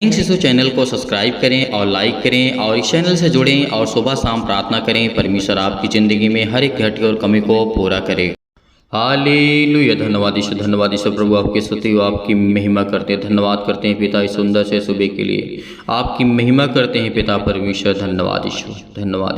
Thanks इस channel को subscribe करें और लाइक करें और इस चैनल से जुड़ें और सुबह शाम प्रार्थना करें परमेश्वर आपकी ज़िंदगी में हर एक घटी और कमी को पूरा करे। हालेलुया। धन्यवाद ईश्वर प्रभु आपकी स्तुति हो, आपकी महिमा करते हैं। धन्यवाद करते हैं पिता इस सुंदर से सुबह के लिए, आपकी महिमा करते हैं पिता परमेश्वर। धन्यवाद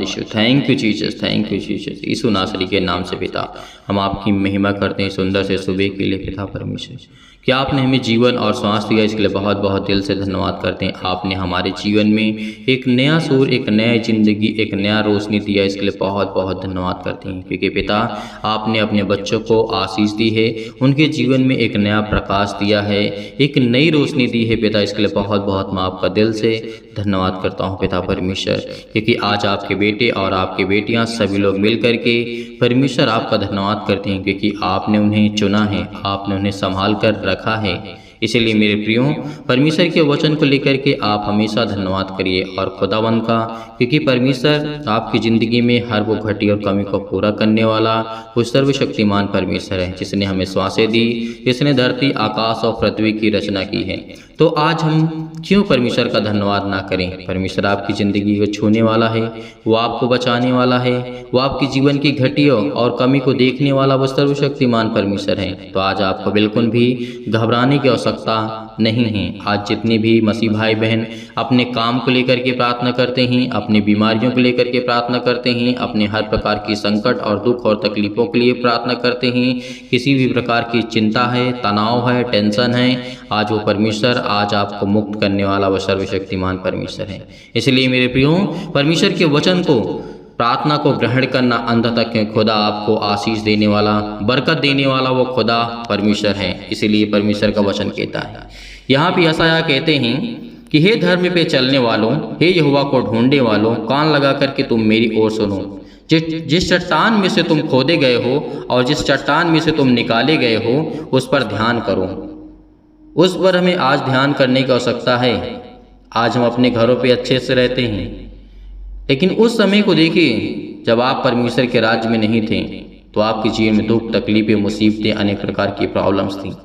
ईश्वर। Thank you Jesus, thank you Jesus. Yeshu नासरी के नाम से पिता हम आपकी महिमा करते हैं सुंदर से सुबह के लिए पिता परमेश्वर, कि आपने हमें जीवन और श्वास दिया, इसके लिए बहुत बहुत दिल से धन्यवाद करते हैं। आपने हमारे जीवन में एक नया सूर, एक नया ज़िंदगी, एक नया रोशनी दिया, इसके लिए बहुत बहुत धन्यवाद करते हैं। क्योंकि पिता आपने अपने बच्चों को आशीष दी है, उनके जीवन में एक नया प्रकाश दिया है, एक नई रोशनी दी है पिता, इसके लिए बहुत बहुत मैं आपका दिल से धन्यवाद करता हूँ पिता परमेश्वर। क्योंकि आज आपके बेटे और आपकी बेटियाँ सभी लोग मिल करके परमेश्वर आपका धन्यवाद करते हैं, क्योंकि आपने उन्हें चुना है, आपने उन्हें संभाल कर रखा है। इसीलिए मेरे प्रियो परमेश्वर के वचन को लेकर के आप हमेशा धन्यवाद करिए और खुदावंद का, क्योंकि परमेश्वर आपकी ज़िंदगी में हर वो घटी और कमी को पूरा करने वाला वो सर्वशक्तिमान परमेश्वर है, जिसने हमें श्वासें दी, जिसने धरती आकाश और पृथ्वी की रचना की है। तो आज हम क्यों परमेश्वर का धन्यवाद ना करें। परमेश्वर आपकी ज़िंदगी को छूने वाला है, वो आपको बचाने वाला है, वो आपकी जीवन की घटियों और कमी को देखने वाला वो सर्वशक्तिमान परमेश्वर है। तो आज आपको बिल्कुल भी घबराने की आवश्यकता नहीं है। आज जितने भी मसीह भाई बहन अपने काम को लेकर के प्रार्थना करते हैं, अपनी बीमारियों को लेकर के प्रार्थना करते हैं, अपने हर प्रकार की संकट और दुख और तकलीफ़ों के लिए प्रार्थना करते हैं, किसी भी प्रकार की चिंता है, तनाव है, टेंशन है, आज वो परमेश्वर आज आपको मुक्त करने वाला वो सर्वशक्तिमान परमेश्वर है। इसलिए मेरे प्रियो परमेश्वर के वचन को, प्रार्थना को ग्रहण करना अंत तक है। खुदा आपको आशीष देने वाला, बरकत देने वाला वो खुदा परमेश्वर है। इसीलिए परमेश्वर का वचन कहता है, यहाँ पे यशायाह कहते हैं कि हे धर्म पे चलने वालों, हे यहोवा को ढूंढने वालों, कान लगा करके तुम मेरी ओर सुनो। जिस चट्टान में से तुम खोदे गए हो और जिस चट्टान में से तुम निकाले गए हो, उस पर ध्यान करो। उस पर हमें आज ध्यान करने की आवश्यकता है। आज हम अपने घरों पे अच्छे से रहते हैं, लेकिन उस समय को देखिए जब आप परमेश्वर के राज्य में नहीं थे, तो आपके जीवन में दुख, तकलीफें, मुसीबतें, अनेक प्रकार की प्रॉब्लम्स थी।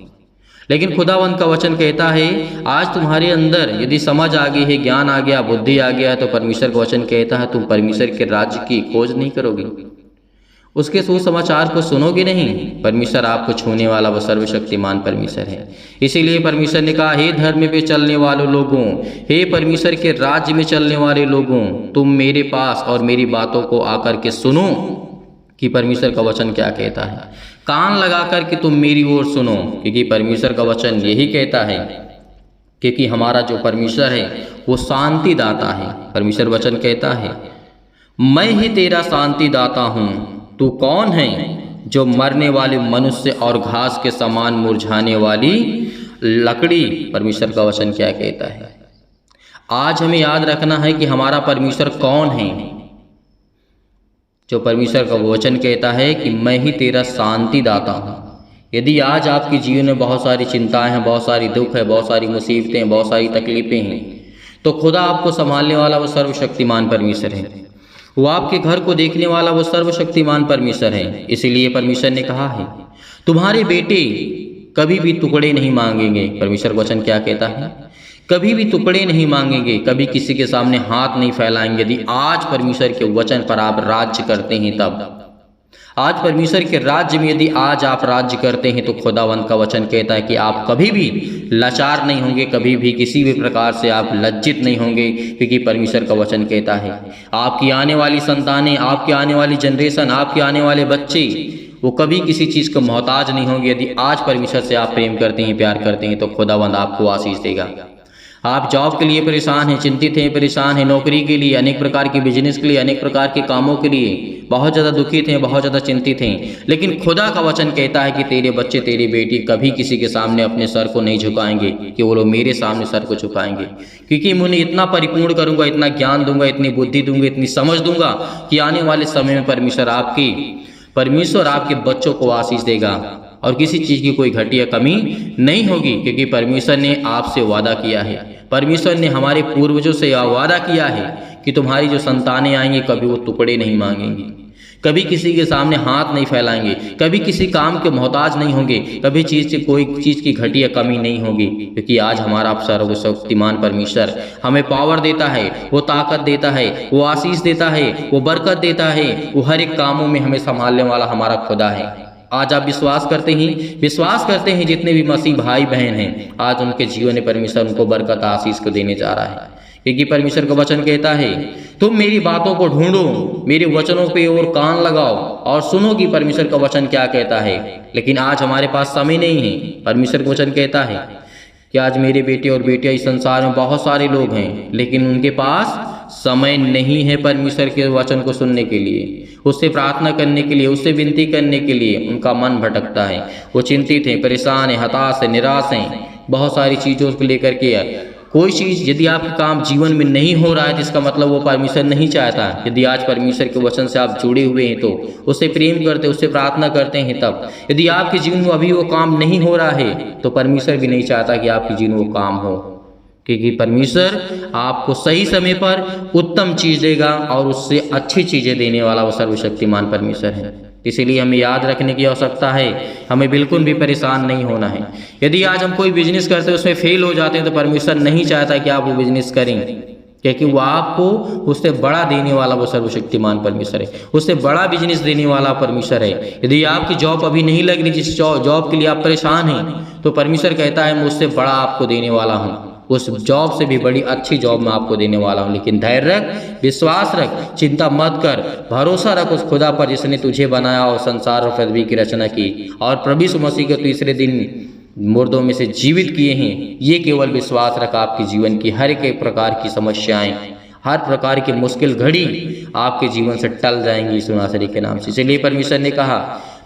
लेकिन खुदावंद का वचन कहता है आज तुम्हारे अंदर यदि समझ आ गई है, ज्ञान आ गया, बुद्धि आ गया, तो परमेश्वर का वचन कहता है तुम परमेश्वर के राज्य की खोज नहीं करोगे, उसके सुसमाचार को सुनोगे नहीं। परमेश्वर आपको छूने वाला वो सर्वशक्तिमान परमेश्वर है। इसीलिए परमेश्वर ने कहा, हे धर्म पे चलने वालों लोगों, हे परमेश्वर के राज्य में चलने वाले लोगों, तुम मेरे पास और मेरी बातों को आकर के सुनो कि परमेश्वर का वचन क्या कहता है। कान लगा कर के तुम मेरी ओर सुनो, क्योंकि परमेश्वर का वचन यही कहता है, क्योंकि हमारा जो परमेश्वर है वो शांति दाता है। परमेश्वर वचन कहता है, मैं ही तेरा शांति दाता हूँ। तू कौन है जो मरने वाले मनुष्य और घास के समान मुरझाने वाली लकड़ी। परमेश्वर का वचन क्या कहता है। आज हमें याद रखना है कि हमारा परमेश्वर कौन है। जो परमेश्वर का वचन कहता है कि मैं ही तेरा शांति दाता हूँ। यदि आज आपके जीवन में बहुत सारी चिंताएं हैं, बहुत सारी दुख है, बहुत सारी मुसीबतें हैं, बहुत सारी तकलीफें हैं, तो खुदा आपको संभालने वाला वो सर्वशक्तिमान परमेश्वर है। वो आपके घर को देखने वाला वो सर्वशक्तिमान परमेश्वर है। इसीलिए परमेश्वर ने कहा है तुम्हारे बेटे कभी भी टुकड़े नहीं मांगेंगे। परमेश्वर वचन क्या कहता है, कभी भी टुकड़े नहीं मांगेंगे, कभी किसी के सामने हाथ नहीं फैलाएंगे। यदि आज परमेश्वर के वचन पर आप राज्य करते हैं, तब आज परमेश्वर के राज्य में यदि आज आप राज्य करते हैं, तो खुदावंद का वचन कहता है कि आप कभी भी लाचार नहीं होंगे, कभी भी किसी भी प्रकार से आप लज्जित नहीं होंगे। क्योंकि परमेश्वर का वचन कहता है आपकी आने वाली संतानें, आपकी आने वाली जनरेशन, आपके आने वाले बच्चे, वो कभी किसी चीज़ को मोहताज नहीं होंगे। यदि आज परमेश्वर से आप प्रेम करते हैं, प्यार करते हैं, तो खुदावंद आपको आशीष देगा। आप जॉब के लिए परेशान हैं, चिंतित हैं, परेशान हैं, नौकरी के लिए, अनेक प्रकार के बिजनेस के लिए, अनेक प्रकार के कामों के लिए बहुत ज़्यादा दुखित हैं, बहुत ज़्यादा चिंतित हैं, लेकिन खुदा का वचन कहता है कि तेरे बच्चे, तेरी बेटी कभी किसी के सामने अपने सर को नहीं झुकाएंगे, कि वो लोग मेरे सामने सर को झुकाएंगे। क्योंकि मैं उन्हें इतना परिपूर्ण करूँगा, इतना ज्ञान दूंगा, इतनी बुद्धि दूंगा, इतनी समझ दूंगा कि आने वाले समय में परमेश्वर आपके बच्चों को आशीष देगा और किसी चीज़ की कोई घटिया कमी नहीं होगी। क्योंकि परमेश्वर ने आपसे वादा किया है, परमेश्वर ने हमारे पूर्वजों से वादा किया है कि तुम्हारी जो संतानें आएंगी कभी वो टुकड़े नहीं मांगेंगी, कभी किसी के सामने हाथ नहीं फैलाएंगे, कभी किसी काम के मोहताज नहीं होंगे, कभी कोई चीज़ की घटी या कमी नहीं होगी, क्योंकि आज हमारा सर्वशक्तिमान परमेश्वर हमें पावर देता है, वो ताकत देता है, वो आशीष देता है, वो बरकत देता है, वो हर एक कामों में हमें संभालने वाला हमारा खुदा है। आज आप विश्वास करते हैं जितने भी मसीह भाई बहन हैं, आज उनके जीवन में परमेश्वर उनको बरकत आशीष को देने जा रहा है, क्योंकि परमेश्वर का वचन कहता है तुम मेरी बातों को ढूंढो, मेरे वचनों पे और कान लगाओ और सुनो कि परमेश्वर का वचन क्या कहता है। लेकिन आज हमारे पास समय नहीं है। परमेश्वर का वचन कहता है कि आज मेरे बेटे और बेटियां इस संसार में बहुत सारे लोग हैं, लेकिन उनके पास समय नहीं है परमेश्वर के वचन को सुनने के लिए, उससे प्रार्थना करने के लिए, उससे विनती करने के लिए। उनका मन भटकता है, वो चिंतित हैं, परेशान हैं, हताश हैं, निराश हैं, बहुत सारी चीज़ों को लेकर के। कोई चीज़ यदि आपका काम जीवन में नहीं हो रहा है तो इसका मतलब वो परमेश्वर नहीं चाहता। यदि आज परमेश्वर के वचन से आप जुड़े हुए हैं तो उससे प्रेम करते, उससे प्रार्थना करते हैं, तब यदि आपके जीवन में अभी वो काम नहीं हो रहा है तो परमेश्वर भी नहीं चाहता कि आपके जीवन में वो काम हो, क्योंकि परमेश्वर आपको सही समय पर उत्तम चीज़ देगा और उससे अच्छी चीज़ें देने वाला वो सर्वशक्तिमान परमेश्वर है। इसीलिए हमें याद रखने की आवश्यकता है, हमें बिल्कुल भी परेशान नहीं होना है। यदि आज हम कोई बिजनेस करते हैं उसमें फेल हो जाते हैं तो परमेश्वर नहीं चाहता कि आप वो बिजनेस करें, क्योंकि वो आपको उससे बड़ा देने वाला वो सर्वशक्तिमान परमेश्वर है, उससे बड़ा बिजनेस देने वाला परमेश्वर है। यदि आपकी जॉब अभी नहीं लग रही, जिस जॉब के लिए आप परेशान हैं, तो परमेश्वर कहता है मैं उससे बड़ा आपको देने वाला हूँ, उस जॉब से भी बड़ी अच्छी जॉब मैं आपको देने वाला हूँ। लेकिन धैर्य रख, विश्वास रख, चिंता मत कर, भरोसा रख उस खुदा पर जिसने तुझे बनाया और संसार और पृथ्वी की रचना की और प्रभु यीशु मसीह को तीसरे दिन मुर्दों में से जीवित किए हैं। ये केवल विश्वास रख, आपके जीवन की हर एक प्रकार की समस्याएं, हर प्रकार की मुश्किल घड़ी आपके जीवन से टल जाएंगी यीशु नासरी के नाम से। इसलिए परमेश्वर ने कहा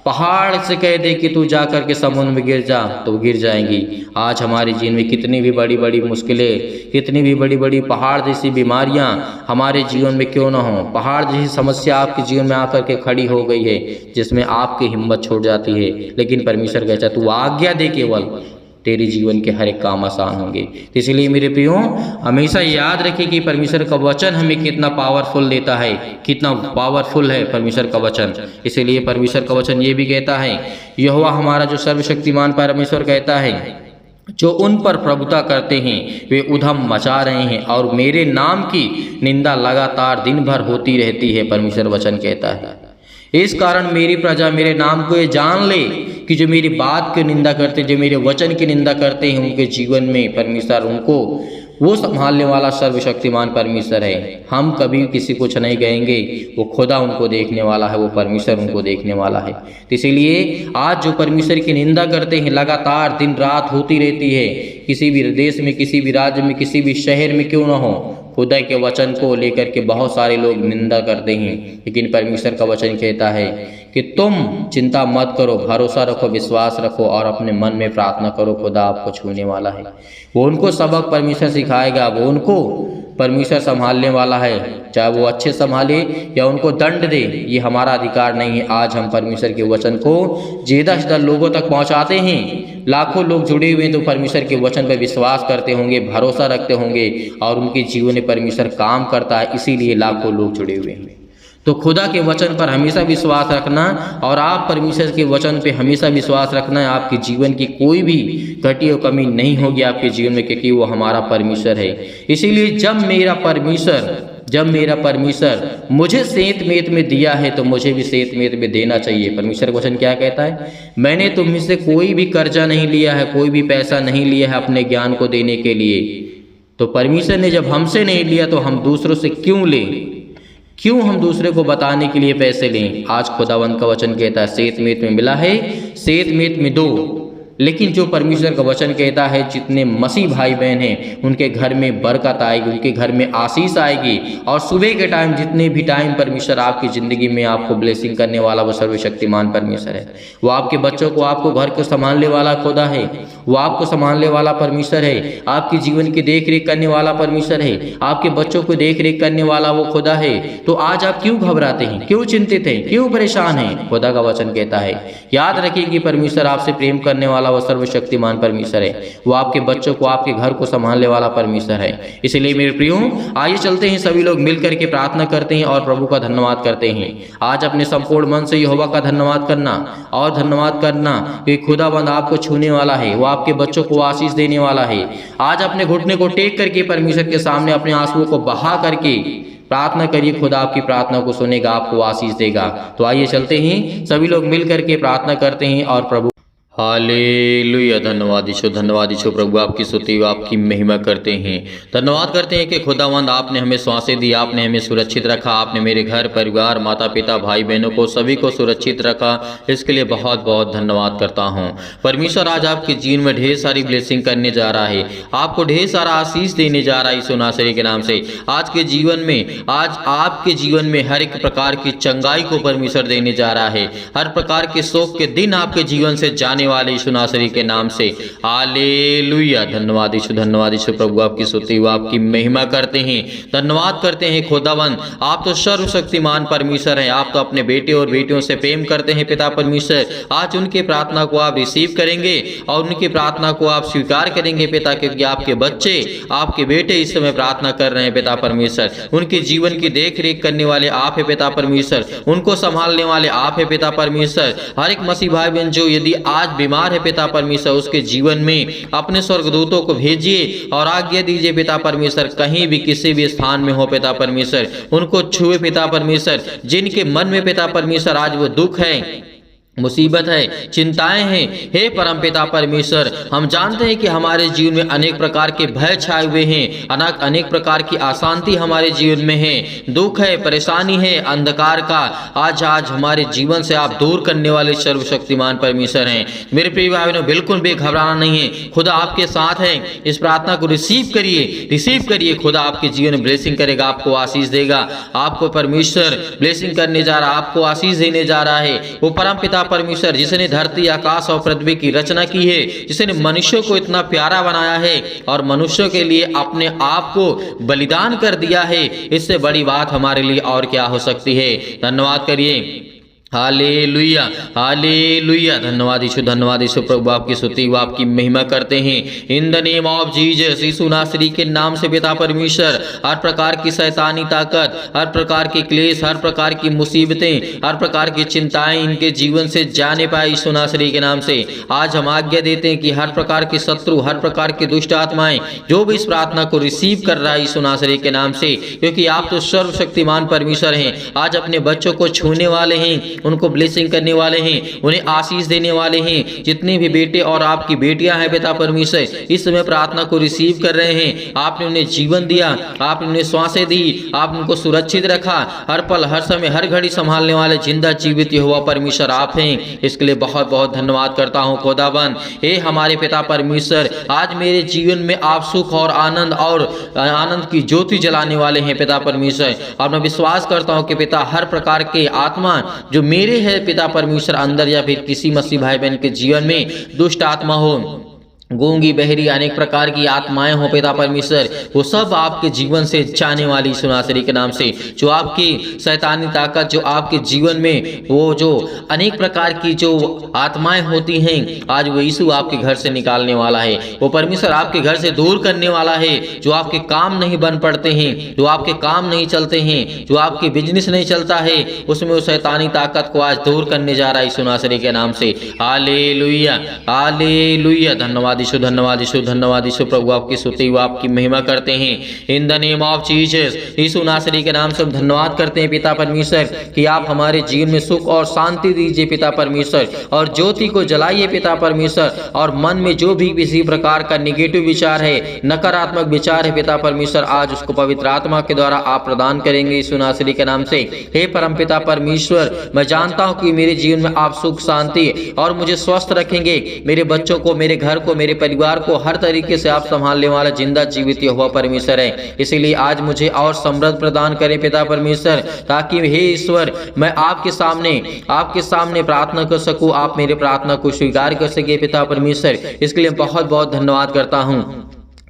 पहाड़ से कह दे कि तू जा करके समुद्र में गिर जा, तो गिर जाएंगी। आज हमारे जीवन में कितनी भी बड़ी बड़ी मुश्किलें, कितनी भी बड़ी बड़ी पहाड़ जैसी बीमारियां हमारे जीवन में क्यों ना हो, पहाड़ जैसी समस्या आपके जीवन में आकर के खड़ी हो गई है, जिसमें आपकी हिम्मत छूट जाती है, लेकिन परमेश्वर कहता तू आज्ञा दे, केवल तेरे जीवन के हर एक काम आसान होंगे। तो इसलिए मेरे प्रियो, हमेशा याद रखिए कि परमेश्वर का वचन हमें कितना पावरफुल देता है, कितना पावरफुल है परमेश्वर का वचन। इसीलिए परमेश्वर का वचन ये भी कहता है, यहोवा हमारा जो सर्वशक्तिमान परमेश्वर कहता है, जो उन पर प्रभुता करते हैं वे उधम मचा रहे हैं और मेरे नाम की निंदा लगातार दिन भर होती रहती है, परमेश्वर वचन कहता है। इस कारण मेरी प्रजा मेरे नाम को ये जान ले कि जो मेरी बात की निंदा करते, जो मेरे वचन की निंदा करते हैं, उनके जीवन में परमेश्वर उनको वो संभालने वाला सर्वशक्तिमान परमेश्वर है। हम कभी किसी कुछ नहीं कहेंगे, वो खुदा उनको देखने वाला है, वो परमेश्वर उनको देखने वाला है। तो इसीलिए आज जो परमेश्वर की निंदा करते हैं, लगातार दिन रात होती रहती है, किसी भी देश में, किसी भी राज्य में, किसी भी शहर में क्यों ना हो, खुदा के वचन को लेकर के बहुत सारे लोग निंदा करते हैं। लेकिन परमेश्वर का वचन कहता है कि तुम चिंता मत करो, भरोसा रखो, विश्वास रखो और अपने मन में प्रार्थना करो, खुदा आपको छूने वाला है। वो उनको सबक परमेश्वर सिखाएगा, वो उनको परमेश्वर संभालने वाला है, चाहे वो अच्छे संभाले या उनको दंड दे, ये हमारा अधिकार नहीं है। आज हम परमेश्वर के वचन को ज़्यादा से ज़्यादा लोगों तक पहुंचाते हैं। लाखों लोग जुड़े हुए हैं तो परमेश्वर के वचन पर विश्वास करते होंगे, भरोसा रखते होंगे और उनके जीवन में परमेश्वर काम करता है, इसीलिए लाखों लोग जुड़े हुए हैं। तो खुदा के वचन पर हमेशा विश्वास रखना और आप परमेश्वर के वचन पे हमेशा विश्वास रखना है। आपके जीवन की कोई भी घटी और कमी नहीं होगी आपके जीवन में, क्योंकि वो हमारा परमेश्वर है। इसीलिए जब मेरा परमेश्वर मुझे सेंत मेत में दिया है तो मुझे भी सेंत मेत में देना चाहिए। परमेश्वर का वचन क्या कहता है, मैंने तुम से कोई भी कर्जा नहीं लिया है, कोई भी पैसा नहीं लिया है अपने ज्ञान को देने के लिए। तो परमेश्वर ने जब हमसे नहीं लिया तो हम दूसरों से क्यों लें, क्यों हम दूसरे को बताने के लिए पैसे लें। आज खुदावंत का वचन कहता है सेंत मेत में मिला है, सेंत मेत में दो। लेकिन जो परमेश्वर का वचन कहता है, जितने मसीह भाई बहन हैं उनके घर में बरकत आएगी, उनके घर में आशीष आएगी। और सुबह के टाइम, जितने भी टाइम परमेश्वर आपकी ज़िंदगी में आपको ब्लेसिंग करने वाला वो सर्वशक्तिमान परमेश्वर है। वो आपके बच्चों को, आपको घर को संभालने वाला खुदा है। वो आपको संभालने वाला परमेश्वर है, आपके जीवन की देख रेख करने वाला परमेश्वर है, आपके बच्चों को देख रेख करने वाला वो खुदा है। तो आज आप क्यों घबराते हैं, क्यों चिंतित हैं, क्यों परेशान हैं? खुदा का वचन कहता है याद रखिए कि परमेश्वर आपसे प्रेम करने वाला वो सर्वशक्तिमान परमेश्वर है, वो आपके बच्चों को, आपके घर को संभालने वाला परमेश्वर है। इसलिए मेरे प्रियो, आइए चलते हैं, सभी लोग मिल करके प्रार्थना करते हैं और प्रभु का धन्यवाद करते हैं। आज अपने संपूर्ण मन से यहोवा का धन्यवाद करना और धन्यवाद करना कि खुदाबंद आपको छूने वाला है, वो आपके बच्चों को आशीष देने वाला है। आज अपने घुटने को टेक करके परमेश्वर के सामने अपने आंसुओं को बहा करके प्रार्थना करिए, खुदा आपकी प्रार्थना को सुनेगा, आपको आशीष देगा। तो आइए चलते हैं, सभी लोग मिल करके प्रार्थना करते हैं और प्रभु हालेलुया। धन्यवाद यीशु, धन्यवाद यीशु। प्रभु आपकी स्तुति, आपकी महिमा करते हैं, धन्यवाद करते हैं कि खुदावंद आपने हमें सांसें दी, आपने हमें सुरक्षित रखा, आपने मेरे घर परिवार, माता पिता, भाई बहनों को, सभी को सुरक्षित रखा। इसके लिए बहुत बहुत धन्यवाद करता हूँ। परमेश्वर आज आपके जीवन में ढेर सारी ब्लेसिंग करने जा रहा है, आपको ढेर सारा आशीष देने जा रहा है यीशु नासरी के नाम से। आज के जीवन में, आज आपके जीवन में हर एक प्रकार की चंगाई को परमेश्वर देने जा रहा है। हर प्रकार के शोक के दिन आपके जीवन से जाने वाले यीशु नासरी के नाम से। हालेलुया। धन्यवाद यीशु, धन्यवाद यीशु। प्रभु आपकी स्तुति, आपकी महिमा करते हैं, धन्यवाद करते हैं खुदावंद। आप तो सर्वशक्तिमान परमेश्वर हैं, आप तो अपने बेटे और बेटियों से प्रेम करते हैं पिता परमेश्वर। आज उनकी प्रार्थना को आप रिसीव करेंगे और उनकी प्रार्थना को आप स्वीकार करेंगे पिता, क्योंकि आपके बच्चे, आपके बेटे इस समय प्रार्थना कर रहे हैं पिता परमेश्वर। उनके जीवन की देख रेख करने वाले आप है पिता परमेश्वर, उनको संभालने वाले आप है पिता परमेश्वर। हर एक मसीह भाई बहन जो यदि आज बीमार है पिता परमेश्वर, उसके जीवन में अपने स्वर्गदूतों को भेजिए और आज्ञा दीजिए पिता परमेश्वर, कहीं भी किसी भी स्थान में हो पिता परमेश्वर, उनको छुए पिता परमेश्वर। जिनके मन में पिता परमेश्वर आज वो दुख है, मुसीबत है, चिंताएं हैं, हे परमपिता परमेश्वर, हम जानते हैं कि हमारे जीवन में अनेक प्रकार के भय छाए हुए हैं, अनेक प्रकार की अशांति हमारे जीवन में है, दुख है, परेशानी है, अंधकार का आज हमारे जीवन से आप दूर करने वाले सर्वशक्तिमान परमेश्वर हैं। मेरे प्रिय भाई बहनों, बिल्कुल भी घबराना नहीं है, खुदा आपके साथ है। इस प्रार्थना को रिसीव करिए। खुदा आपके जीवन में ब्लेसिंग करेगा, आपको आशीष देगा। आपको परमेश्वर ब्लेसिंग करने जा रहा है, आपको आशीष देने जा रहा है। वो परमपिता परमेश्वर जिसने धरती, आकाश और पृथ्वी की रचना की है, जिसने मनुष्यों को इतना प्यारा बनाया है और मनुष्यों के लिए अपने आप को बलिदान कर दिया है, इससे बड़ी बात हमारे लिए और क्या हो सकती है। धन्यवाद करिए। Hallelujah, hallelujah. धन्यवाद यीशु, धन्यवाद यीशु। प्रभु आपकी स्तुति, आपकी महिमा करते हैं। In the name of Jesus, Yeshu नासरी के नाम से पिता परमेश्वर, हर प्रकार की शैतानी ताकत, हर प्रकार के क्लेश, हर प्रकार की मुसीबतें, हर प्रकार की चिंताएं इनके जीवन से जाने पाए यीशु नासरी के नाम से। आज हम आज्ञा देते हैं कि हर प्रकार के शत्रु, हर प्रकार की दुष्ट आत्माएं जो भी इस प्रार्थना को रिसीव कर रहा है यीशु नासरी के नाम से, क्योंकि आप तो सर्वशक्तिमान परमेश्वर हैं, आज अपने बच्चों को छूने वाले हैं, उनको ब्लेसिंग करने वाले हैं, उन्हें आशीष देने वाले हैं। जितने भी बेटे और आपकी बेटियां हैं पिता परमेश्वर, इस समय प्रार्थना को रिसीव कर रहे हैं, आपने उन्हें जीवन दिया, आपने उन्हें श्वासें दी, आपने उनको सुरक्षित रखा, हर पल, हर समय, हर घड़ी संभालने वाले जिंदा जीवित यहोवा परमेश्वर आप हैं। इसके लिए बहुत बहुत धन्यवाद करता हूँ खुदाबंद। हे हमारे पिता परमेश्वर, आज मेरे जीवन में आप सुख और आनंद की ज्योति जलाने वाले हैं पिता परमेश्वर। और मैं विश्वास करता हूँ कि पिता हर प्रकार के आत्मा जो मेरे है पिता परमेश्वर अंदर, या फिर किसी मसीह भाई बहन के जीवन में दुष्ट आत्मा हो, गूंगी, बहरी, अनेक प्रकार की आत्माएं हो पिता परमेश्वर, वो सब आपके जीवन से जाने वाली यीशु नासरी के नाम से। जो आपकी शैतानी ताकत, जो आपके जीवन में वो जो अनेक प्रकार की जो आत्माएं होती हैं, आज वो यीशु आपके घर से निकालने वाला है। वो परमेश्वर आपके घर से दूर करने वाला है। जो आपके काम नहीं बन पड़ते हैं, जो आपके काम नहीं चलते हैं, जो आपके बिजनेस नहीं चलता है, उसमें वो शैतानी ताकत को आज दूर करने जा रहा है यीशु नासरी के नाम से। Hallelujah, hallelujah. धन्यवाद यीशु, धन्यवाद यीशु, धन्यवाद यीशु। प्रभु आपकी स्तुति, आपकी महिमा करते हैं। In the name of Jesus, Yeshu नासरी के नाम से हम धन्यवाद करते हैं पिता परमेश्वर कि आप हमारे जीवन में सुख और शांति दीजिए पिता परमेश्वर, और ज्योति को जलाइए पिता परमेश्वर। और मन में जो भी किसी प्रकार का निगेटिव विचार है, नकारात्मक विचार है पिता परमेश्वर, आज उसको पवित्र आत्मा के द्वारा आप प्रदान करेंगे यीशु नासरी के नाम से। हे परम पिता परमेश्वर, मैं जानता हूँ कि मेरे जीवन में आप सुख, शांति और मुझे स्वस्थ रखेंगे, मेरे बच्चों को, मेरे घर को, मेरे मेरे परिवार को हर तरीके से आप संभालने वाला जिंदा जीवित यहोवा परमेश्वर है। इसीलिए आज मुझे और समृद्ध प्रदान करें पिता परमेश्वर, ताकि हे ईश्वर मैं आपके सामने प्रार्थना कर सकूं, आप मेरे प्रार्थना को स्वीकार कर सके पिता परमेश्वर। इसके लिए बहुत बहुत धन्यवाद करता हूं,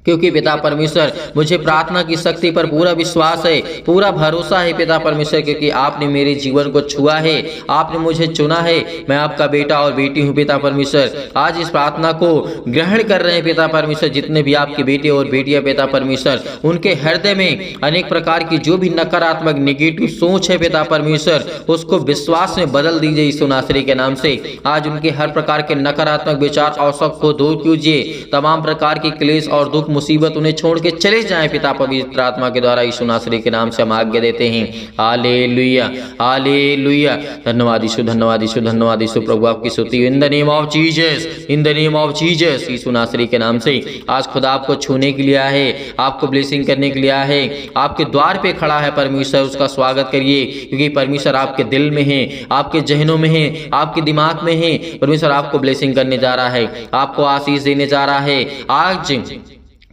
क्योंकि पिता परमेश्वर मुझे प्रार्थना की शक्ति पर पूरा विश्वास है, पूरा भरोसा है पिता परमेश्वर, क्योंकि आपने मेरे जीवन को छुआ है, आपने मुझे चुना है। मैं आपका बेटा और बेटी हूँ पिता परमेश्वर। आज इस प्रार्थना को ग्रहण कर रहे हैं पिता परमेश्वर जितने भी आपके बेटे और बेटियां पिता परमेश्वर, उनके हृदय में अनेक प्रकार की जो भी नकारात्मक नेगेटिव सोच है पिता परमेश्वर, उसको विश्वास में बदल दीजिए यीशु नासरी के नाम से। आज उनके हर प्रकार के नकारात्मक विचार और शक को दूर कीजिए। तमाम प्रकार की क्लेश और दुख मुसीबत उन्हें छोड़ के चले जाएं पिता पवित्र आत्मा के द्वारा यीशु नासरी के नाम से हम आज्ञा देते हैं। Hallelujah hallelujah. धन्यवाद यीशु, धन्यवाद यीशु, धन्यवाद यीशु। प्रभु आपकी स्तुति in the name of Jesus, in the name of Jesus. Yeshu नासरी के नाम से आज खुदा आपको छूने के लिए आया है, आपको ब्लेसिंग करने के लिए आया है, आपके द्वार पे खड़ा है परमेश्वर। उसका स्वागत करिए, क्योंकि परमेश्वर आपके दिल में है, आपके जहनों में है, आपके दिमाग में है। परमेश्वर आपको ब्लेसिंग करने जा रहा है, आपको आशीष देने जा रहा है। आज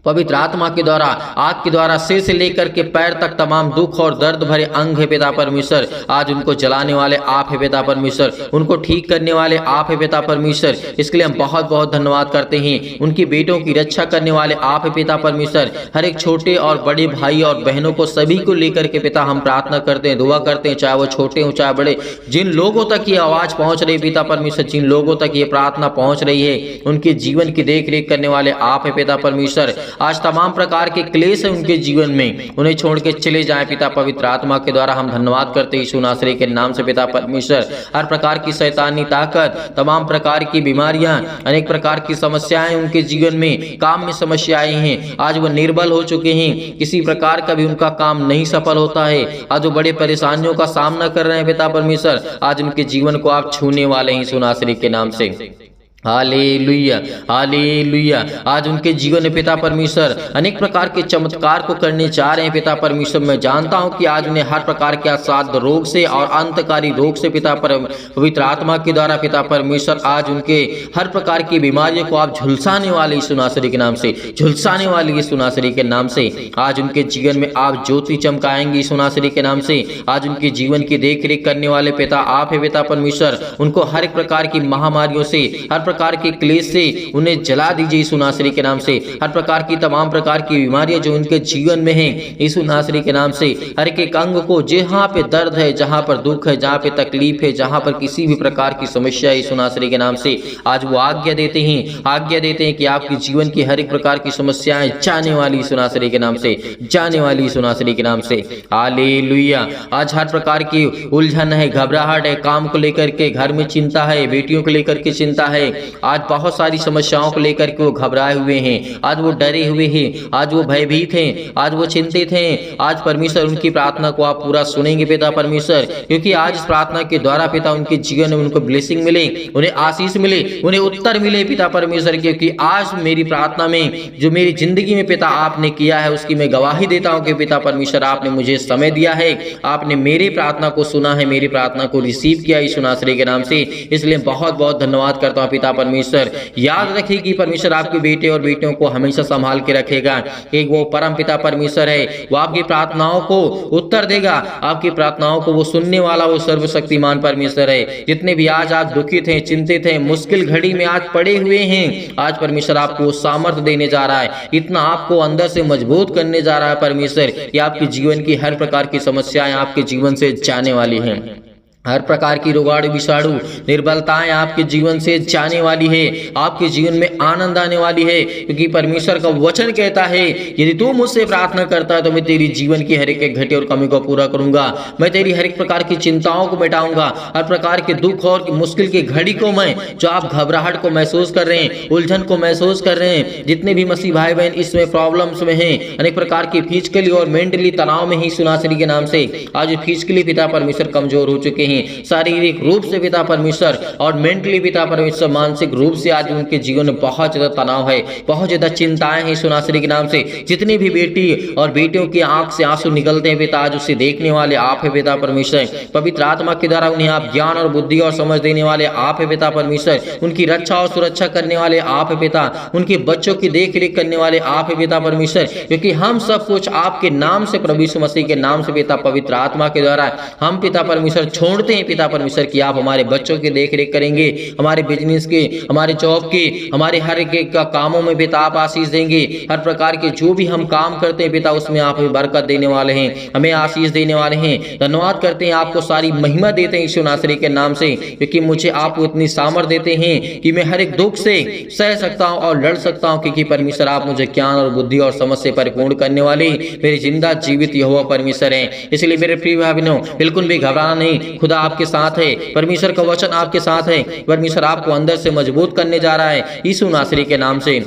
पवित्र आत्मा के द्वारा, आग के द्वारा सिर से लेकर के पैर तक तमाम दुख और दर्द भरे अंग है पिता परमेश्वर। आज उनको जलाने वाले आप है पिता परमेश्वर, उनको ठीक करने वाले आप है पिता परमेश्वर। इसके लिए हम बहुत बहुत धन्यवाद करते हैं। उनकी बेटों की रक्षा करने वाले आप है पिता परमेश्वर। हर एक छोटे और बड़े भाई और बहनों को सभी को लेकर के पिता हम प्रार्थना करते हैं, दुआ करते हैं, चाहे वो छोटे हो चाहे बड़े। जिन लोगों तक ये आवाज पहुंच रही पिता परमेश्वर, जिन लोगों तक ये प्रार्थना पहुंच रही है, उनके जीवन की देख रेख करने वाले आप है पिता परमेश्वर। आज तमाम प्रकार के क्लेश है उनके जीवन में, उन्हें छोड़ के चले जाएं पिता पवित्र आत्मा के द्वारा। हम धन्यवाद करते हैं यीशु नासरी के नाम से पिता परमेश्वर। हर प्रकार की शैतानी ताकत, तमाम प्रकार की बीमारियां, अनेक प्रकार की समस्याएं उनके जीवन में, काम में समस्याएं हैं, आज वो निर्बल हो चुके हैं, किसी प्रकार का भी उनका काम नहीं सफल होता है। आज वो बड़े परेशानियों का सामना कर रहे हैं पिता परमेश्वर। आज उनके जीवन को आप छूने वाले हैं यीशु नासरी के नाम से। Hallelujah hallelujah. आज उनके जीवन में पिता परमेश्वर अनेक प्रकार के चमत्कार को करने जा रहे हैं पिता परमेश्वर। मैं जानता हूं कि आज उन्हें हर प्रकार के असाध्य रोग से और अंतकारी रोग से पिता पवित्र आत्मा के द्वारा पिता परमेश्वर आज उनके हर प्रकार की बीमारियों को आप झुलसाने वाले यीशु नासरी के नाम से, झुलसाने वाले यीशु नासरी के नाम से। आज उनके जीवन में आप ज्योति चमकाएंगे यीशु नासरी के नाम से। आज उनके जीवन की देख रेख करने वाले पिता आप है पिता परमेश्वर। उनको हर एक प्रकार की महामारियों से, हर प्रकार के क्लेश से उन्हें जला दीजिए यीशु नासरी के नाम से। हर प्रकार की तमाम प्रकार की बीमारियां जो उनके जीवन में हैं यीशु नासरी के नाम से, हर एक अंग को, जहां पे दर्द है, जहां पर दुख है, जहां पे तकलीफ है, जहां पर किसी भी प्रकार की समस्या है, यीशु नासरी के नाम से आज वो आज्ञा देते हैं कि आपके जीवन की हर एक प्रकार की समस्याएं जाने वाली यीशु नासरी के नाम से, जाने वाली यीशु नासरी के नाम से। हालेलुया। आज हर प्रकार की उलझन है, घबराहट है, काम को लेकर के, घर में चिंता है, बेटियों को लेकर के चिंता है, आज बहुत सारी समस्याओं को लेकर के वो घबराए हुए हैं, आज वो डरे हुए हैं, आज वो भयभीत हैं, आज वो चिंतित हैं। आज परमेश्वर उनकी प्रार्थना को आप पूरा सुनेंगे पिता परमेश्वर, क्योंकि आज इस प्रार्थना के द्वारा पिता उनके जीवन में उनको ब्लेसिंग मिले, उन्हें आशीष मिले, उन्हें उत्तर मिले पिता परमेश्वर। क्योंकि आज मेरी प्रार्थना में जो मेरी जिंदगी में पिता आपने किया है उसकी मैं गवाही देता हूं कि पिता परमेश्वर आपने मुझे समय दिया है, आपने मेरी प्रार्थना को सुना है, मेरी प्रार्थना को रिसीव किया यीशु नासरी के नाम से। इसलिए बहुत बहुत धन्यवाद करता हूं पिता परमेश्वर। याद रखिए कि परमेश्वर आपके बेटे और बेटियों को हमेशा संभाल के रखेगा। एक वो परम पिता परमेश्वर है, वो आपकी प्रार्थनाओं को उत्तर देगा, आपकी प्रार्थनाओं को वो सुनने वाला वो सर्वशक्तिमान परमेश्वर है। जितने भी आज आप दुखित हैं, चिंतित हैं, मुश्किल घड़ी में आज पड़े हुए हैं, आज परमेश्वर आपको सामर्थ्य देने जा रहा है, इतना आपको अंदर से मजबूत करने जा रहा है परमेश्वर कि आपके जीवन की हर प्रकार की समस्याएं आपके जीवन से जाने वाली हैं। हर प्रकार की रोगाणु विषाणु निर्बलताएं आपके जीवन से जाने वाली है, आपके जीवन में आनंद आने वाली है। क्योंकि परमेश्वर का वचन कहता है यदि तू मुझसे प्रार्थना करता है तो मैं तेरी जीवन की हर एक घटी और कमी को पूरा करूंगा, मैं तेरी हर एक प्रकार की चिंताओं को मिटाऊंगा, हर प्रकार के दुख और मुश्किल की घड़ी को मैं, जो आप घबराहट को महसूस कर रहे हैं, उलझन को महसूस कर रहे हैं, जितने भी मसीह भाई बहन इसमें प्रॉब्लम्स में हैं, अनेक प्रकार की फिजिकली और मेंटली तनाव में ही सुनासरी के नाम से आज फिजिकली पिता परमेश्वर कमजोर हो चुके हैं, हैं, शारीरिक रूप से पिता परमेश्वर और मेंटली पिता परमेश्वर, मानसिक रूप से आज उनके जीवन में बहुत ज्यादा तनाव है, बहुत ज्यादा चिंताएं हैं यीशु नासरी के नाम से। जितनी भी बेटी और बेटियों की आंख से आंसू निकलते हैं पिता, आज उसे देखने वाले आप है पिता परमेश्वर। पवित्र आत्मा के द्वारा उन्हें आप ज्ञान और बुद्धि और समझ देने वाले आप है पिता परमेश्वर। उनकी रक्षा और सुरक्षा करने वाले आप है पिता, उनके बच्चों की देख रेख करने वाले आप है पिता परमेश्वर, क्योंकि हम सब कुछ आपके नाम से, प्रभु यीशु मसीह के नाम से पिता पवित्र आत्मा के द्वारा हम पिता परमेश्वर छोड़ते हैं पिता परमेश्वर कि आप हमारे बच्चों की देख रेख करेंगे, हमारे बिजनेस के, हमारे जॉब के, हमारे हर एक का कामों में पिता आप आशीष देंगे। हर प्रकार के जो भी हम काम करते हैं पिता उसमें आप हमें बरकत देने वाले हैं, हमें आशीष देने वाले हैं। धन्यवाद करते हैं, आपको सारी महिमा देते हैं यीशु नासरी के नाम से, क्योंकि मुझे आप इतनी सामर्थ देते हैं कि मैं हर एक दुख से सह सकता हूं और लड़ सकता हूं, क्योंकि परमेश्वर आप मुझे ज्ञान और बुद्धि और समझ से परिपूर्ण करने वाले मेरे जिंदा जीवित यहोवा परमेश्वर हैं। इसलिए मेरे प्रिय भाई बहनों, बिल्कुल भी घबराना नहीं, खुदा आपके साथ है, परमेश्वर का वचन आपके साथ है, परमेश्वर आपको अंदर से मजबूत करने जा रहा है यीशु नासरी के नाम से।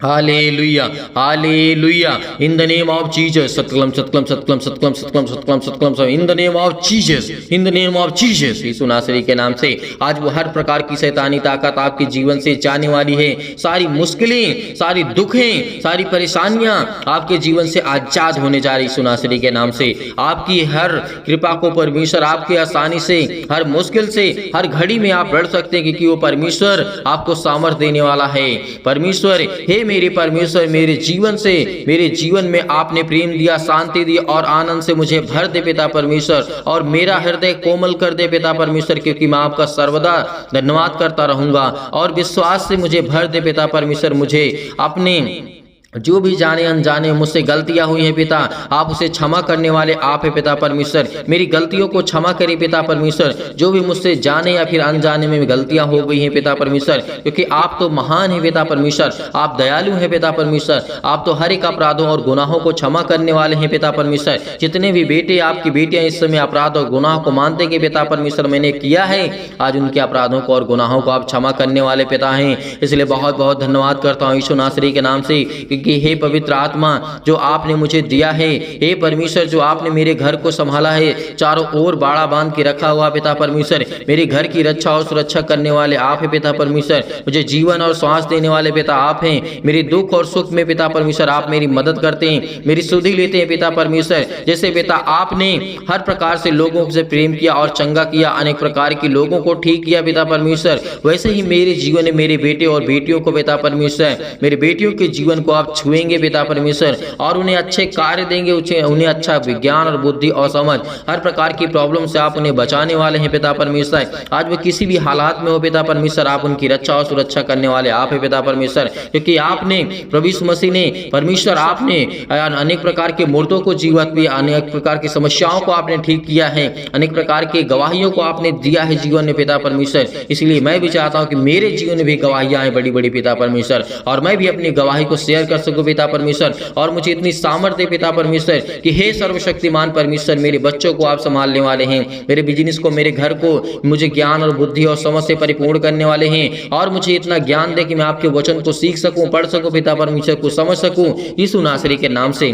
Hallelujah, hallelujah, in the name of Jesus, सतकलम सतकलम सतकलम सतकलम सतकलम सतकलम सतकलम, in the name of Jesus, in the name of Jesus, Yeshu नासरी के नाम से आज वो हर प्रकार की शैतानी ताकत आपके जीवन से जाने वाली है। सारी मुश्किलें, सारी दुखें, सारी परेशानियां आपके जीवन से आजाद होने जा रही यीशु नासरी के नाम से। आपकी हर कृपा को परमेश्वर आपके आसानी से, हर मुश्किल से, हर घड़ी में आप लड़ सकते हैं, क्योंकि वो परमेश्वर आपको सामर्थ देने वाला है। परमेश्वर, हे मेरे परमेश्वर, मेरे जीवन से, मेरे जीवन में आपने प्रेम दिया, शांति दी और आनंद से मुझे भर दे पिता परमेश्वर, और मेरा हृदय कोमल कर दे पिता परमेश्वर, क्योंकि मैं आपका सर्वदा धन्यवाद करता रहूंगा। और विश्वास से मुझे भर दे पिता परमेश्वर, मुझे अपने जो भी जाने अनजाने मुझसे गलतियां हुई हैं पिता, आप उसे क्षमा करने वाले आप है पिता परमेश्वर। मेरी गलतियों को क्षमा करें पिता परमेश्वर, जो भी मुझसे जाने या फिर अनजाने में गलतियां हो गई हैं पिता परमेश्वर, क्योंकि आप तो महान है पिता परमेश्वर, आप दयालु हैं पिता परमेश्वर, आप तो हर एक अपराधों और गुनाहों को क्षमा करने वाले हैं पिता परमेश्वर। जितने भी बेटे, आपकी बेटियां इस समय अपराध और गुनाह को मानते कि पिता परमेश्वर मैंने किया है, आज उनके अपराधों को और गुनाहों को आप क्षमा करने वाले पिता हैं। इसलिए बहुत बहुत धन्यवाद करता हूँ यीशु नासरी के नाम से, कि हे पवित्र आत्मा जो आपने मुझे दिया है, हे परमेश्वर जो आपने मेरे घर को संभाला है, चारों ओर बाड़ा बांध के रखा हुआ पिता परमेश्वर, मेरे घर की रक्षा और सुरक्षा करने वाले आप हैं पिता परमेश्वर, मुझे जीवन और श्वास देने वाले पिता आप हैं। मेरे दुख और सुख में पिता परमेश्वर आप मेरी मदद करते हैं, मेरी सुधि लेते हैं पिता परमेश्वर। जैसे पिता आपने हर प्रकार से लोगों से प्रेम किया और चंगा किया, अनेक प्रकार के लोगों को ठीक किया पिता परमेश्वर, वैसे ही मेरे जीवन में मेरे बेटे और बेटियों को पिता परमेश्वर, मेरे बेटियों के जीवन को आप छुएंगे पिता परमेश्वर, और उन्हें अच्छे कार्य देंगे, उन्हें अच्छा विज्ञान और बुद्धि और समझ, हर प्रकार की प्रॉब्लम से आप उन्हें बचाने वाले हैं पिता परमेश्वर। आज वो किसी भी हालात में हो पिता परमेश्वर, आप उनकी रक्षा और सुरक्षा करने वाले आप है पिता परमेश्वर, क्योंकि आपने प्रभु यीशु मसीह ने परमेश्वर, आपने अनेक प्रकार के मुर्दों को जीवित भी, अनेक प्रकार की समस्याओं को आपने ठीक किया है, अनेक प्रकार के गवाहियों को आपने दिया है जीवन में पिता परमेश्वर। इसलिए मैं भी चाहता हूँ कि मेरे जीवन में भी गवाहियां हैं बड़ी बड़ी पिता परमेश्वर, और मैं भी अपनी गवाही को शेयर कर सकूं पिता परमेश्वर, और मुझे इतनी सामर्थ्य पिता परमेश्वर कि हे सर्वशक्तिमान परमेश्वर, मेरे बच्चों को आप संभालने वाले हैं, मेरे बिजनेस को, मेरे घर को मुझे ज्ञान और बुद्धि और समझ से परिपूर्ण करने वाले हैं, और मुझे इतना ज्ञान दे कि मैं आपके वचन को सीख सकूं, पढ़ सकूं पिता परमेश्वर, को समझ सकूं यीशु नासरी के नाम से।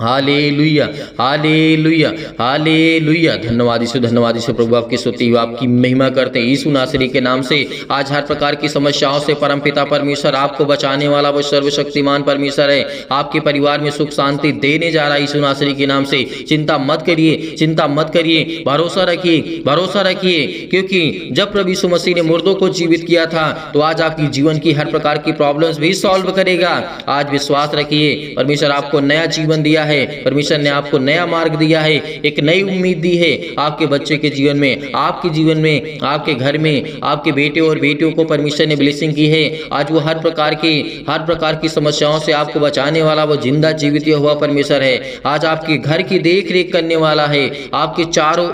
Hallelujah, hallelujah, hallelujah. धन्यवाद यीशु, प्रभु आपकी स्तुति हो, आपकी महिमा करते हैं यीशु नासरी के नाम से। आज हर प्रकार की समस्याओं से परम पिता परमेश्वर आपको बचाने वाला वो सर्वशक्तिमान परमेश्वर है, आपके परिवार में सुख शांति देने जा रहा है यीशु नासरी के नाम से। चिंता मत करिए, चिंता मत करिए, भरोसा रखिए, भरोसा रखिए, क्योंकि जब प्रभु यीशु मसीह ने मुर्दों को जीवित किया था, तो आज आपकी जीवन की हर प्रकार की प्रॉब्लम्स भी सॉल्व करेगा। आज विश्वास रखिए, परमेश्वर आपको नया जीवन दिया है, परमेश्वर ने आपको नया मार्ग दिया है, एक नई उम्मीद दी है आपके बच्चे के जीवन में, आपके जीवन में, आपके घर में, आपके बेटे और बेटियों को परमेश्वर ने ब्लेसिंग की है। आज वो हर प्रकार की समस्याओं से आपको बचाने वाला वो जिंदा जीवित हुआ परमेश्वर है। आज आपके घर की देख रेख करने वाला है, आपके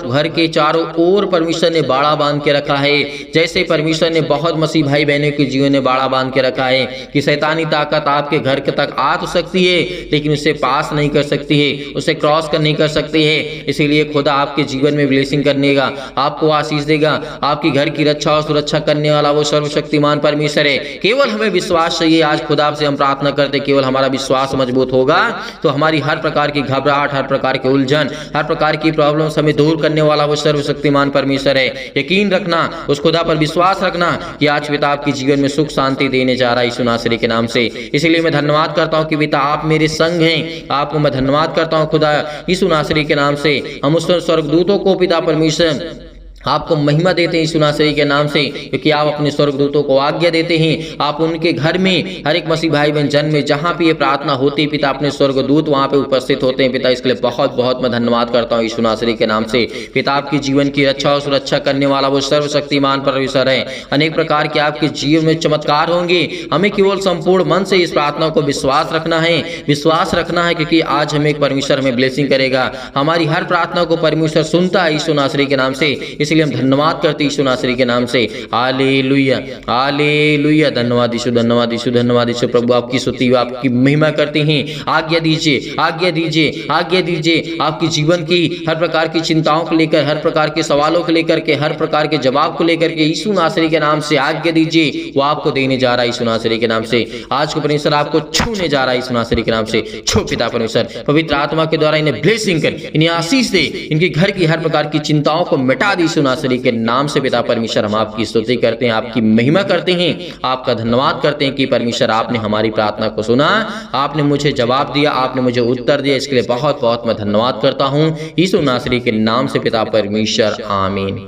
घर के चारों ओर परमेश्वर ने बाड़ा बांध के रखा है। जैसे परमेश्वर ने बहुत मसीह भाई बहनों के जीवन में बाड़ा बांध के रखा है कि शैतानी ताकत आपके घर तक आ तो सकती है, लेकिन उसे पास नहीं कर कर सकती है, उसे क्रॉस कर नहीं कर सकती है। इसीलिए खुदा आपके जीवन में ब्लेसिंग करने का, आपको आशीष देगा, आपकी घर की रक्षा और सुरक्षा करने वाला वो सर्वशक्तिमान परमेश्वर है। केवल हमें विश्वास चाहिए। आज खुदा से हम प्रार्थना करते, केवल हमारा विश्वास मजबूत होगा तो हमारी हर प्रकार की घबराहट, हर प्रकार की उलझन, हर प्रकार की प्रॉब्लम्स हमें दूर करने वाला वो सर्वशक्तिमान परमेश्वर है। यकीन रखना, उस खुदा पर विश्वास रखना कि आज पिता आपके जीवन में सुख शांति देने जा रहा है यीशु नासरी के नाम से। इसलिए मैं धन्यवाद करता हूं कि पिता आप मेरे संग हैं। आपको मैं धन्यवाद करता हूं खुदा यीशु नासरी के नाम से। हम उस स्वर्गदूतों को पिता परमेश्वर आपको महिमा देते हैं यीशु नासरी के नाम से, क्योंकि आप अपने स्वर्गदूतों को आज्ञा देते हैं। आप उनके घर में हर एक मसीह भाई बहन जन में जहां भी ये प्रार्थना होती है पिता, अपने स्वर्गदूत वहां पे उपस्थित होते हैं पिता। इसके लिए बहुत बहुत मैं धन्यवाद करता हूं यीशु नासरी के नाम से। पिता आपके जीवन की रक्षा और सुरक्षा करने वाला वो सर्वशक्तिमान परमेश्वर है। अनेक प्रकार के आपके जीवन में चमत्कार होंगे। हमें केवल संपूर्ण मन से इस प्रार्थना को विश्वास रखना है, विश्वास रखना है, क्योंकि आज हमें एक परमेश्वर हमें ब्लेसिंग करेगा। हमारी हर प्रार्थना को परमेश्वर सुनता है यीशु नासरी के नाम से। इसलिए हम धन्यवाद करते यीशु नासरी के नाम से। Hallelujah, hallelujah. धन्यवाद यीशु, धन्यवाद यीशु, धन्यवाद यीशु। प्रभु आपकी स्तुति, आपकी महिमा करते हैं। आज्ञा दीजिए, आज्ञा दीजिए, आज्ञा दीजिए। आपकी जीवन की हर प्रकार की चिंताओं को लेकर, हर प्रकार के सवालों को लेकर के, हर प्रकार के जवाब को लेकर के यीशु नासरी के नाम से आज्ञा दीजिए। वो आपको देने जा रहा है यीशु नासरी के नाम से। आज को परमेश्वर आपको छूने जा रहा है यीशु नासरी के नाम से। छू पिता परमेश्वर, पवित्र आत्मा के द्वारा इन्हें ब्लेसिंग कर, इन्हें आशीष दे, इनके घर की हर प्रकार की चिंताओं को मिटा दे यीशु नासरी के नाम से। पिता परमेश्वर हम आपकी स्तुति करते हैं, आपकी महिमा करते हैं, आपका धन्यवाद करते हैं कि परमेश्वर आपने हमारी प्रार्थना को सुना, आपने मुझे जवाब दिया, आपने मुझे उत्तर दिया। इसके लिए बहुत बहुत मैं धन्यवाद करता हूं यीशु नासरी के नाम से पिता परमेश्वर, आमीन।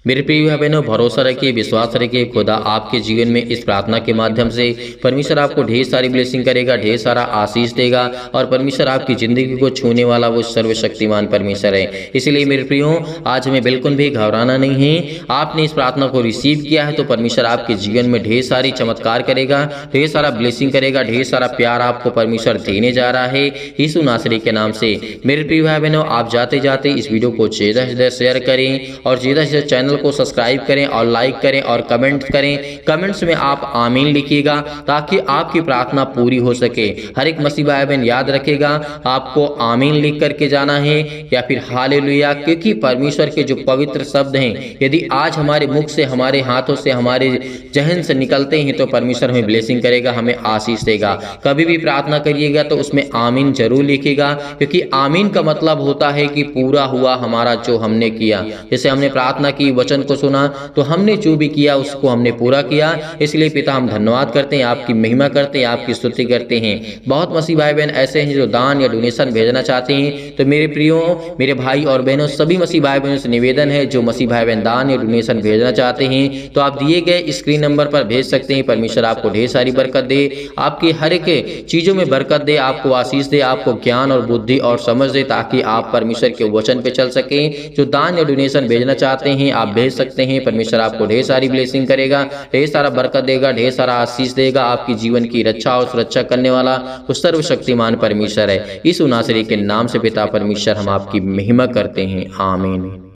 मेरे प्रिय भाई बहनों, भरोसा रखिए, विश्वास रखिए, खुदा आपके जीवन में इस प्रार्थना के माध्यम से परमेश्वर आपको ढेर सारी ब्लेसिंग करेगा, ढेर सारा आशीष देगा, और परमेश्वर आपकी जिंदगी को छूने वाला वो सर्वशक्तिमान परमेश्वर है। इसलिए मेरे प्रियो, आज हमें बिल्कुल भी घबराना नहीं है। आपने इस प्रार्थना को रिसीव किया है तो परमेश्वर आपके जीवन में ढेर सारी चमत्कार करेगा, ढेर सारा ब्लेसिंग करेगा, ढेर सारा प्यार आपको परमेश्वर देने जा रहा है यीशु नासरी के नाम से। मेरे प्रिय भाई बहनों, आप जाते जाते इस वीडियो को ज़्यादा से ज़्यादा शेयर करें और ज़्यादा से ज़्यादा चैनल को सब्सक्राइब करें और लाइक करें और कमेंट करें। कमेंट्स में आप आमीन लिखिएगा ताकि आपकी प्रार्थना पूरी हो सके। हर एक मसीह भाई बहन याद रखेगा, आपको आमीन लिख करके जाना है या फिर हालेलुया, क्योंकि परमेश्वर के जो पवित्र शब्द हैं यदि आज हमारे मुख से, हमारे हाथों से, हमारे जहन से निकलते हैं तो परमेश्वर हमें ब्लेसिंग करेगा, हमें आशीष देगा। कभी भी प्रार्थना करिएगा तो उसमें आमीन जरूर लिखिएगा, क्योंकि आमीन का मतलब होता है कि पूरा हुआ हमारा जो हमने किया। जैसे हमने प्रार्थना की, वचन को सुना, तो हमने जो भी किया उसको हमने पूरा किया। इसलिए पिता हम धन्यवाद करते हैं, आपकी महिमा करते हैं, आपकी स्तुति करते हैं। बहुत मसीह भाई बहन ऐसे हैं जो दान या डोनेशन भेजना चाहते हैं, तो मेरे प्रियो, मेरे भाई और बहनों, सभी मसीह भाई बहनों से निवेदन है, जो मसीह भाई बहन दान या डोनेशन भेजना चाहते हैं तो आप दिए गए स्क्रीन नंबर पर भेज सकते हैं। परमेश्वर आपको ढेर सारी बरकत दे, आपकी हर एक चीजों में बरकत दे, आपको आशीष दे, आपको ज्ञान और बुद्धि और समझ दे, ताकि आप परमेश्वर के वचन पे चल सके। जो दान या डोनेशन भेजना चाहते हैं आप भेज सकते हैं। परमेश्वर आपको ढेर सारी ब्लेसिंग करेगा, ढेर सारा बरकत देगा, ढेर सारा आशीष देगा। आपकी जीवन की रक्षा और सुरक्षा करने वाला उस सर्वशक्तिमान परमेश्वर है। यीशु नासरी के नाम से पिता परमेश्वर हम आपकी महिमा करते हैं, आमीन।